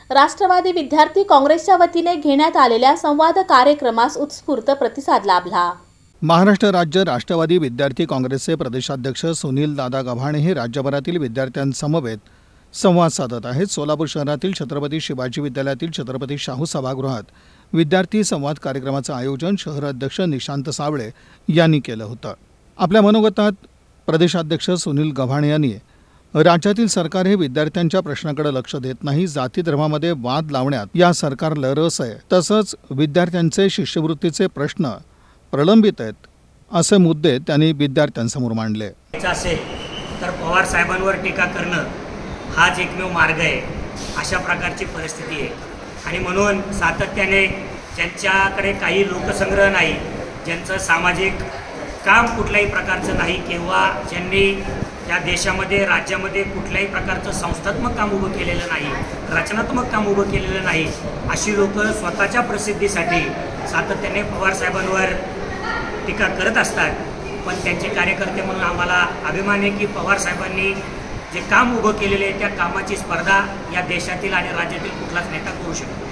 राष्ट्रवादी विद्यार्थी काँग्रेसच्या वतीने घेण्यात आलेल्या संवाद कार्यक्रमास उत्स्फूर्त प्रतिसाद लाभला। महाराष्ट्र राज्य राष्ट्रवादी विद्यार्थी काँग्रेसचे प्रदेशाध्यक्ष सुनील दादा गव्हाणे हे राज्यभरातील विद्यार्थ्यांसमवेत संवाद साधत आहेत। सोलापूर शहरातील छत्रपती शिवाजी विद्यालयातील छत्रपती शाहू सभागृहात विद्यार्थी संवाद कार्यक्रमाचे आयोजन शहर अध्यक्ष निशांत सावळे यांनी केलं होतं। आपल्या मनोगतात प्रदेशाध्यक्ष सुनील गव्हाणे यांनी राज्यातील सरकार हे विद्यार्थ्यांच्या प्रश्नाकडे लक्ष देत नाही, जाती धर्मामध्ये वाद लावण्यात या सरकारला रस आहे, तसंच विद्यार्थ्यांचे शिष्यवृत्तीचे प्रश्न प्रलंबित आहेत असे मुद्दे त्यांनी विद्यार्थ्यांसमोर मांडले। तर पवार साहेबांवर टीका करणं हाच एकमेव मार्ग आहे, अशा प्रकारची परिस्थिती आहे। आणि म्हणून सातत्याने ज्यांच्याकडे काही लोकसंग्रह नाही, ज्यांचं सामाजिक काम कुठल्याही प्रकारचं नाही किंवा ज्यांनी या देशामध्ये राज्यामध्ये कुठल्याही प्रकारचं संस्थात्मक काम उभं केलेलं नाही, रचनात्मक काम उभं केलेलं नाही, अशी लोक स्वतःच्या प्रसिद्धीसाठी सातत्याने पवार साहेबांवर टीका करत असतात। पण त्यांचे कार्यकर्ते म्हणून आम्हाला अभिमान आहे की पवार साहेबांनी जे काम उभं केलेले आहे त्या कामाची स्पर्धा या देशातील आणि राज्यातील कुठलाच नेता करू शकतो।